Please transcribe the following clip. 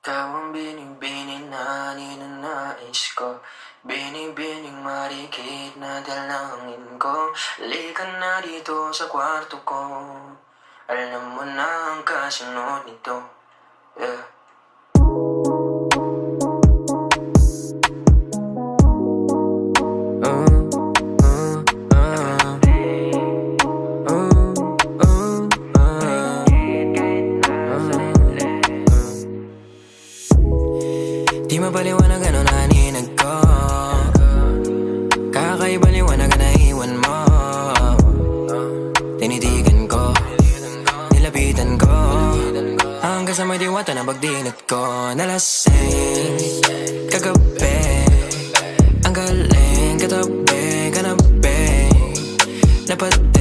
Ikaw ang binibining na ninanais ko. Binibining marikit na dalangin ko. Halika na dito sa kwarto ko. Alam mo na ang kasunod nito. Yeah. Di mapaliwanag ano naninag ko. Kakaiba liwanag na naiwan mo. Tinitigan ko, nilapitan ko, hanggang sa may diwata na pagdilat ko. Nalasing kagabi, ang galing katabi, kanabi, lapad